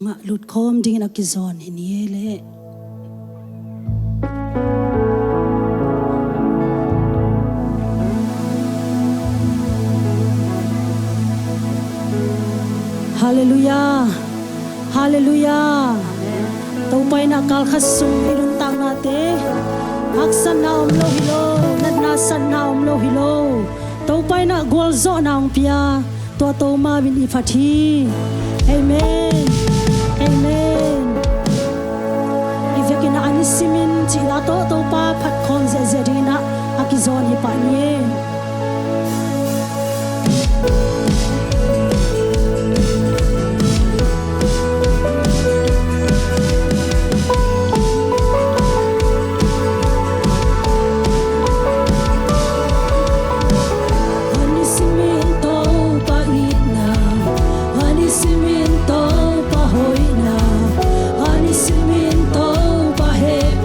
ma lut khom ding na ki zon hi ni le Hallelujah, Hallelujah. Tau pai na kal khasung ilun tang na te. Aksan na lo hilo, nat na san na lo hilo. Tau pai na gol zo na pia. To to ma bin ifati. Amen, Amen. Ivekina anisimin chi la to pa phat khom ze zerina akizon hi pa ni.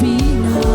Happy now.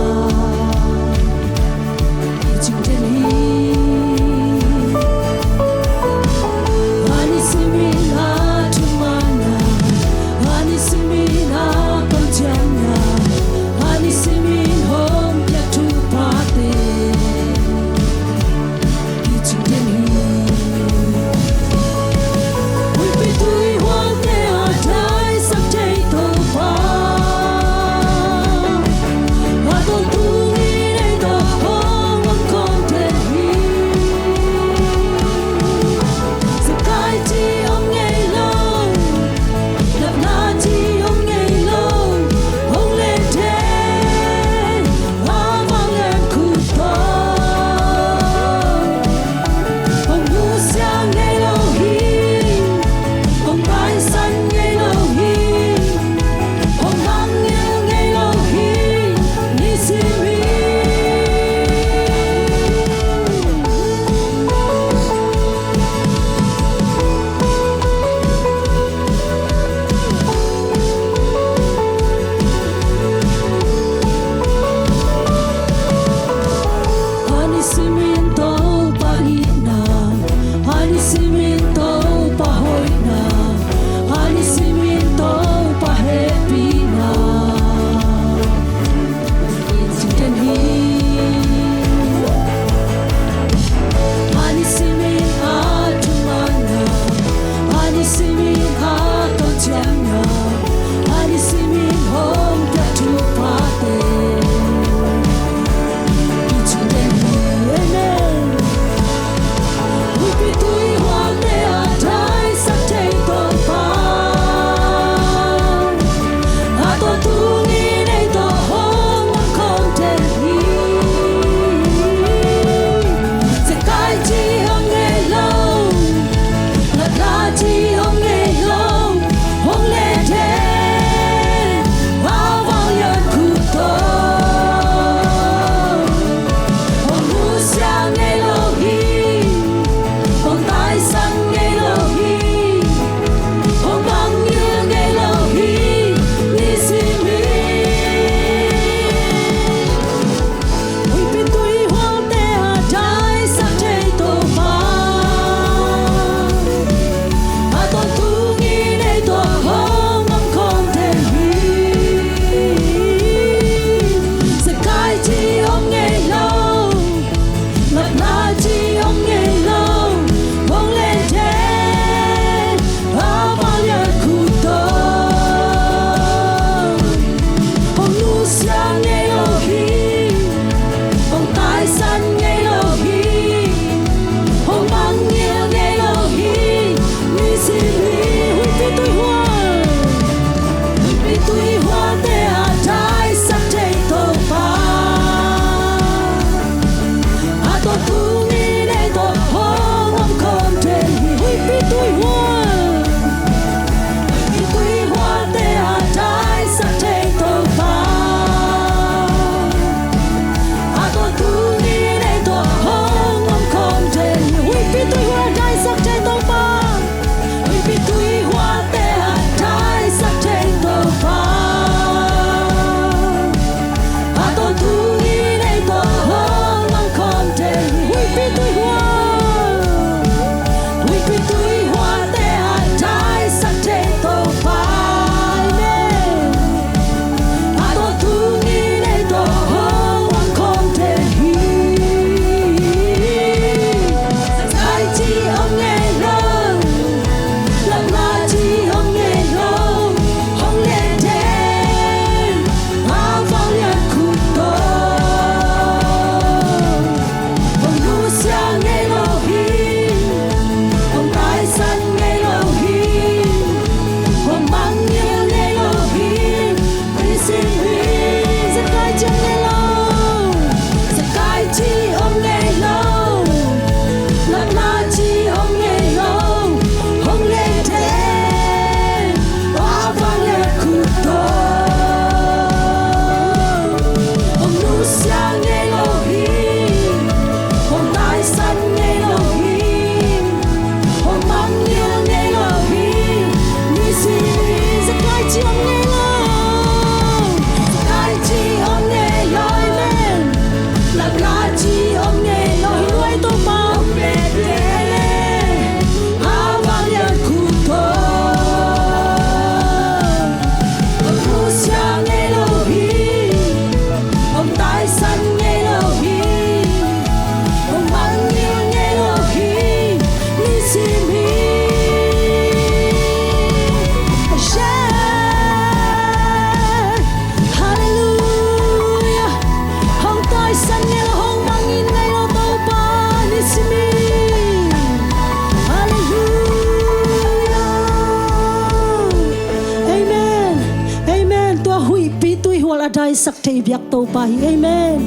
lai sak thei biak to pa hi amen.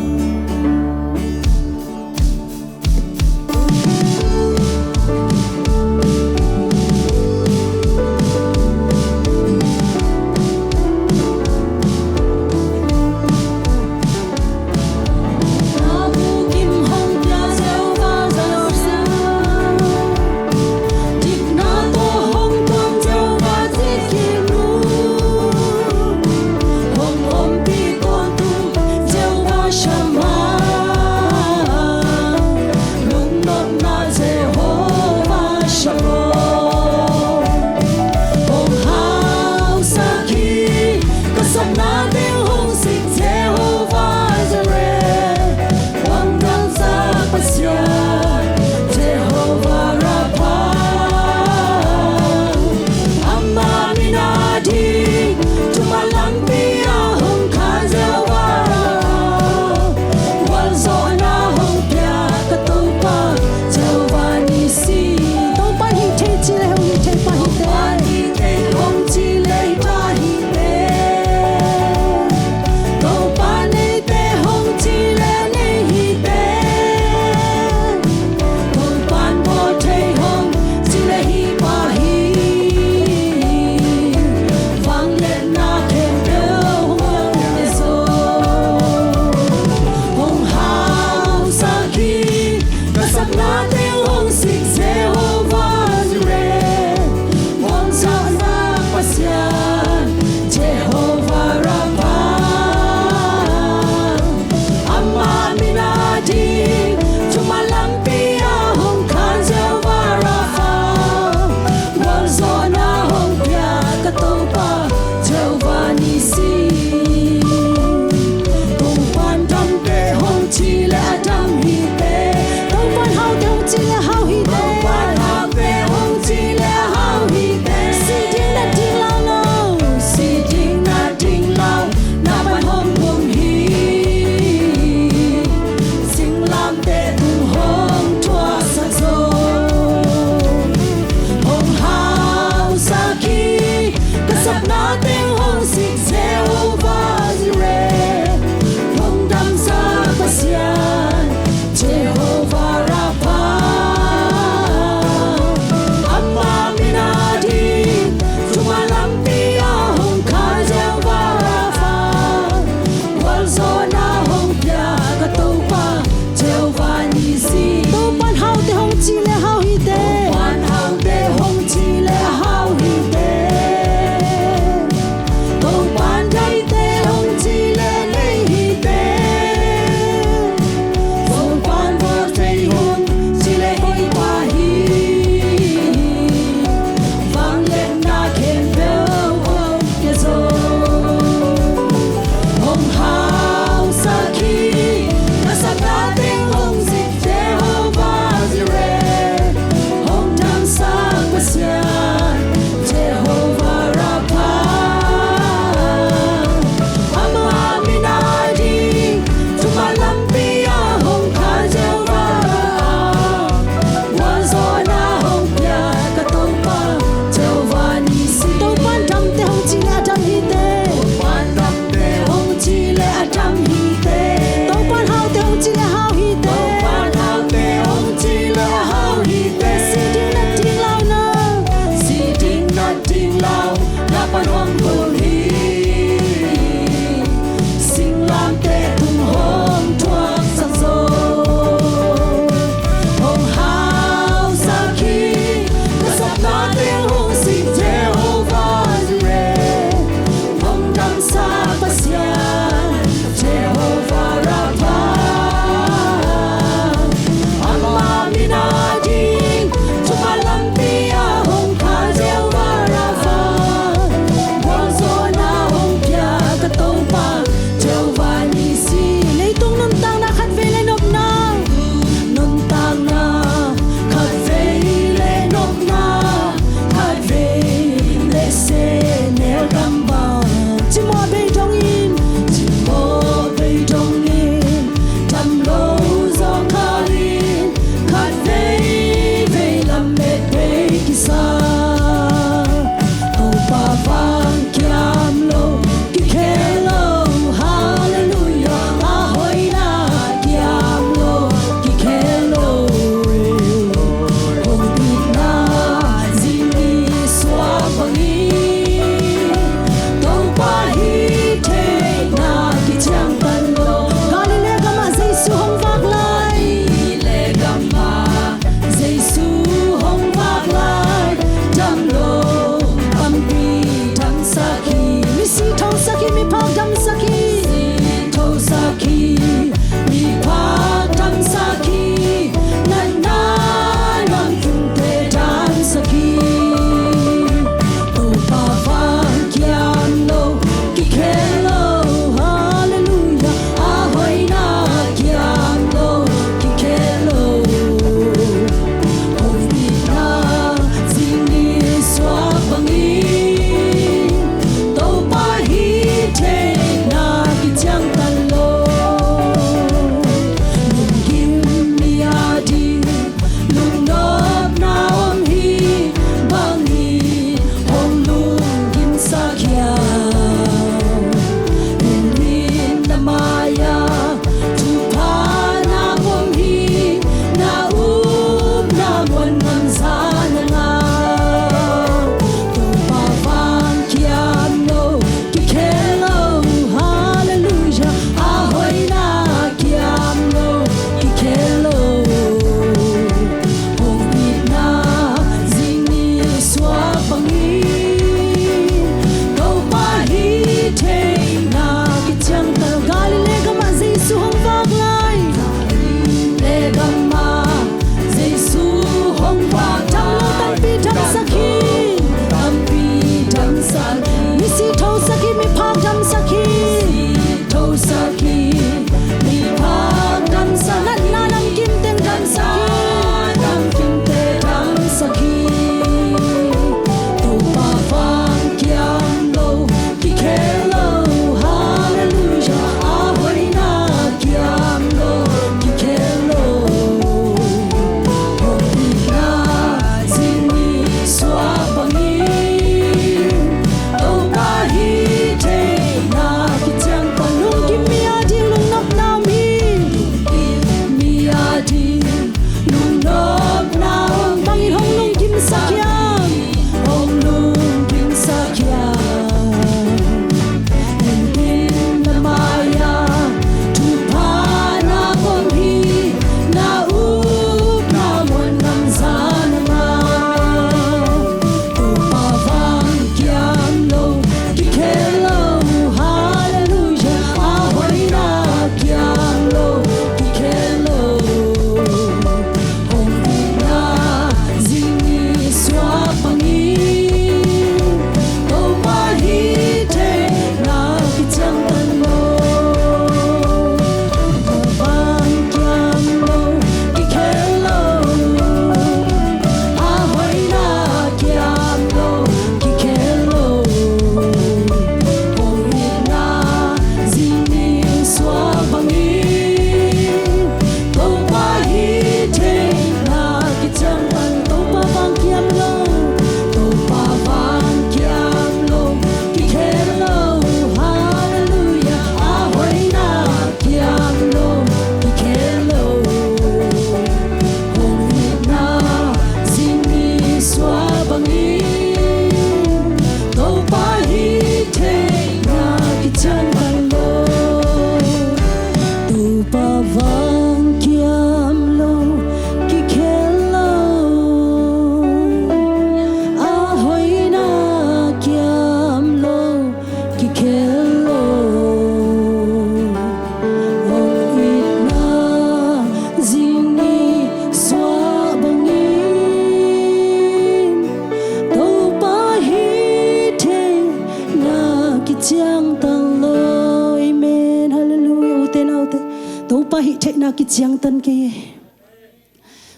na ki chiang tan ke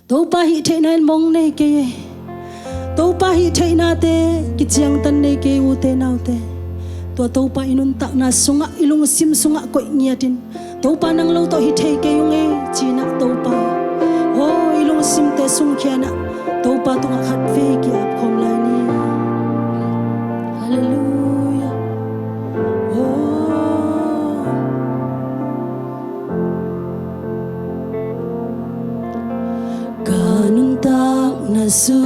to pa hi the na mong nei ke to pa hi the na te ki chiang tan nei ke u te nau te to pa inun tak na sunga ilung sim sunga ko ngiatin to pa nang lo to hi the ke yung e china to pa ho ilung sim te sung khiana to pa tu nga khat ve ki ap khom lai ni hallelujah oh kanun tak na su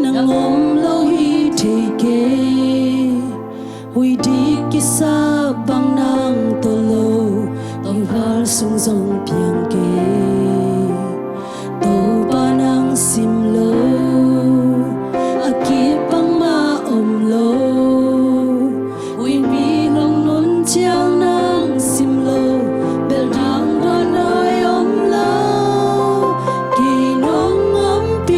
nang om lo hi the ke hui di kisa bang nang tolo tong hal sung zong piang ke to ba nang sim lo akipang ma om lo hui mi long nun chiang nang sim lo bel dang ba nai om lo ki nong om pi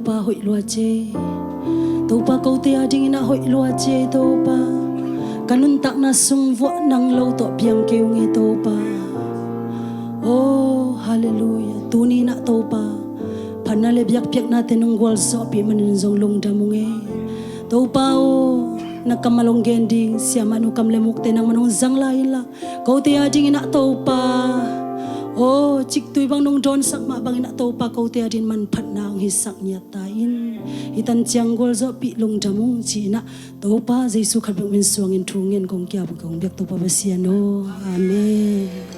pa hoi lua che to pa kau te ading na hoi lua che to pa kanun tak na sung vo nang lo to piang keu nge to pa oh hallelujah tuni na to pa panale biak piak na tenung gwal so pi manin zong long damunge to pa o nakamalong gending siya manu kam lemuk tenang manong zang lain la kau te ading na to pa oh cik tui bang nong don sak ma bang ina to pa kau te adin man phat nang hisak nyatain itan chianggol zo pi long damung chi na to pa Jesu khat bang min suang in thungen kong kya bu kong bek to pa basiano amen.